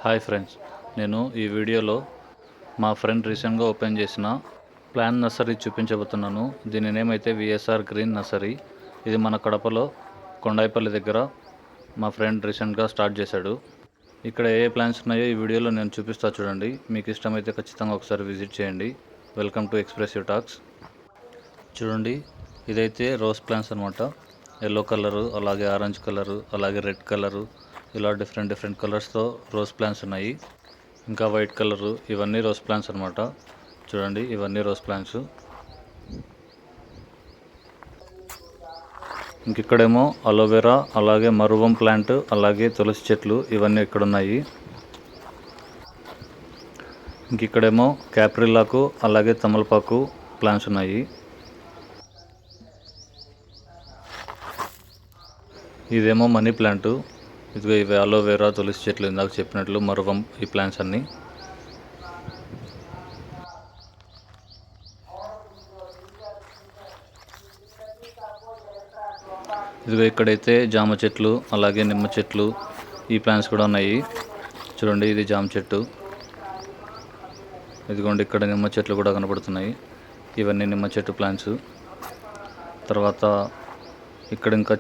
Hi friends, నేను ఈ వీడియోలో మా ఫ్రెండ్ రీసెంట్గా ఓపెన్ చేసిన ప్లాంట్ నర్సరీ చూపించబోతున్నాను. దీని నేమ్ అయితే విఎస్ఆర్ గ్రీన్ నర్సరీ. ఇది మన కడపలో కొండాయిపల్లి దగ్గర మా ఫ్రెండ్ రీసెంట్గా స్టార్ట్ చేశాడు. ఇక్కడ ఏ ప్లాంట్స్ ఉన్నాయో ఈ వీడియోలో నేను చూపిస్తా చూడండి. మీకు ఇష్టమైతే ఖచ్చితంగా ఒకసారి విజిట్ చేయండి. Welcome to expressive talks. చూడండి, ఇదైతే రోజ్ ప్లాంట్స్ అనమాట. ఎల్లో కలరు, అలాగే ఆరెంజ్ కలరు, అలాగే రెడ్ కలరు, ఇలా డిఫరెంట్ కలర్స్తో రోజ్ ప్లాంట్స్ ఉన్నాయి. ఇంకా వైట్ కలరు, ఇవన్నీ రోజ్ ప్లాంట్స్ అనమాట. చూడండి, ఇవన్నీ రోజ్ ప్లాంట్స్. ఇంకిక్కడేమో అలోవెరా, అలాగే మరువం ప్లాంట్, అలాగే తులసి చెట్లు, ఇవన్నీ ఇక్కడ ఉన్నాయి. ఇంకిక్కడేమో క్యాప్రిల్లాకు, అలాగే తమలపాకు ప్లాంట్స్ ఉన్నాయి. ఇదేమో మనీ ప్లాంట్. ఇదిగో ఇవి అలోవెరా, తులసి చెట్లు, ఇందాక చెప్పినట్లు మరువం, ఈ ప్లాంట్స్ అన్నీ. ఇదిగో ఇక్కడైతే జామ చెట్లు, అలాగే నిమ్మ చెట్లు, ఈ ప్లాంట్స్ కూడా ఉన్నాయి. చూడండి, ఇది జామ చెట్టు. ఇదిగోండి, ఇక్కడ నిమ్మ చెట్లు కూడా కనపడుతున్నాయి. ఇవన్నీ నిమ్మ చెట్టు ప్లాంట్స్. తర్వాత ఇక్కడ ఇంకా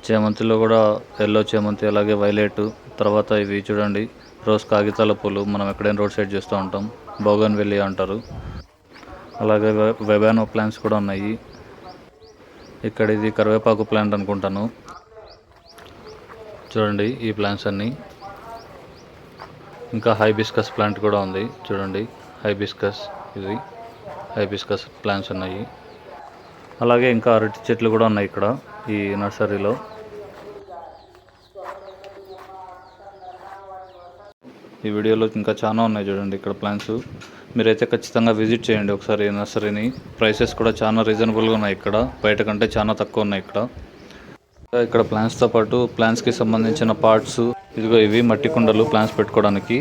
చేమంతిలో కూడా ఎల్లో చేమంతి, అలాగే వైలెట్. తర్వాత ఇవి చూడండి, రోజ్ కాగితాల పూలు, మనం ఎక్కడైనా రోడ్ సైడ్ చూస్తూ ఉంటాం. బోగన్విల్లియా అంటారు. అలాగే వెబానో ప్లాంట్స్ కూడా ఉన్నాయి. ఇక్కడ ఇది కరివేపాకు ప్లాంట్ అనుకుంటాను. చూడండి, ఈ ప్లాంట్స్ అన్నీ. ఇంకా హైబిస్కస్ ప్లాంట్ కూడా ఉంది. చూడండి, ఇది హైబిస్కస్ ప్లాంట్స్ ఉన్నాయి. అలాగే ఇంకా అరటి చెట్లు కూడా ఉన్నాయి ఇక్కడ ఈ నర్సరీలో. ఈ వీడియోలో ఇంకా చాలా ఉన్నాయి చూడండి ఇక్కడ ప్లాంట్స్. మీరైతే ఖచ్చితంగా విజిట్ చేయండి ఒకసారి ఈ నర్సరీని. ప్రైసెస్ కూడా చాలా రీజనబుల్గా ఉన్నాయి ఇక్కడ, బయట కంటే చాలా తక్కువ ఉన్నాయి ఇక్కడ ప్లాంట్స్తో పాటు ప్లాంట్స్కి సంబంధించిన పార్ట్స్, ఇదిగో ఇవి మట్టి కుండలు ప్లాంట్స్ పెట్టుకోవడానికి.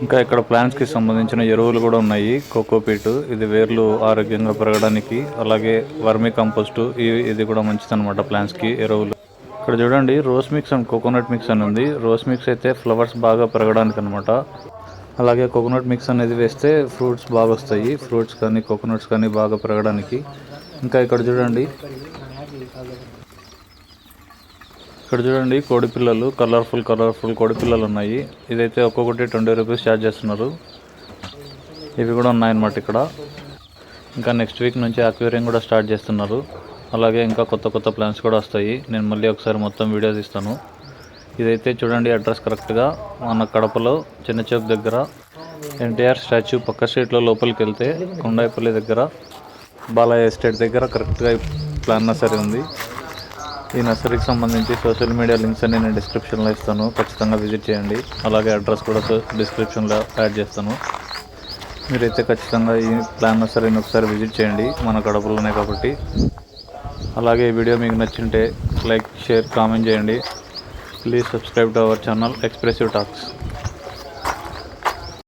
ఇంకా ఇక్కడ ప్లాంట్స్కి సంబంధించిన ఎరువులు కూడా ఉన్నాయి. కోకోపీట్, ఇది వేర్లు ఆరోగ్యంగా పెరగడానికి. అలాగే వర్మీ కంపోస్ట్, ఇది కూడా మంచిదన్నమాట ప్లాంట్స్కి ఎరువులు. ఇక్కడ చూడండి, rose mix and coconut mix అని ఉంది. రోజ్ మిక్స్ అయితే ఫ్లవర్స్ బాగా పెరగడానికి అనమాట. అలాగే కోకోనట్ మిక్స్ అనేది వేస్తే ఫ్రూట్స్ బాగా వస్తాయి. ఫ్రూట్స్ కానీ కోకోనట్స్ కానీ బాగా పెరగడానికి. ఇంకా ఇక్కడ చూడండి కోడిపిల్లలు, కలర్ఫుల్ కోడిపిల్లలు ఉన్నాయి. ఇదైతే ఒక్కొక్కటి 20 రూపీస్ ఛార్జ్ చేస్తున్నారు. ఇవి కూడా ఉన్నాయన్నమాట ఇక్కడ. ఇంకా నెక్స్ట్ వీక్ నుంచి అక్వేరియం కూడా స్టార్ట్ చేస్తున్నారు. అలాగే ఇంకా కొత్త ప్లాన్స్ కూడా వస్తాయి. నేను మళ్ళీ ఒకసారి మొత్తం వీడియో తీస్తాను. ఇదైతే చూడండి, అడ్రస్ కరెక్ట్గా మన కడపలో చిన్న చౌక్ దగ్గర ఎన్టీఆర్ స్టాచ్యూ పక్క స్ట్రీట్లో లోపలికి వెళ్తే కొండాయిపల్లి దగ్గర బాలయ్య ఎస్టేట్ దగ్గర కరెక్ట్గా ప్లాంట్ నర్సరీ ఉంది. ఈ నర్సరీకి సంబంధించి సోషల్ మీడియా లింక్స్ అన్ని నేను డిస్క్రిప్షన్లో ఇస్తాను. ఖచ్చితంగా విజిట్ చేయండి. అలాగే అడ్రస్ కూడా డిస్క్రిప్షన్లో యాడ్ చేస్తాను. మీరైతే ఖచ్చితంగా ఈ ప్లాంట్ నర్సరీని ఒకసారి విజిట్ చేయండి, మన కడపలోనే కాబట్టి. అలాగే ఈ వీడియో మీకు నచ్చింటే లైక్, షేర్, కామెంట్ చేయండి. Please subscribe to our channel expressive talks.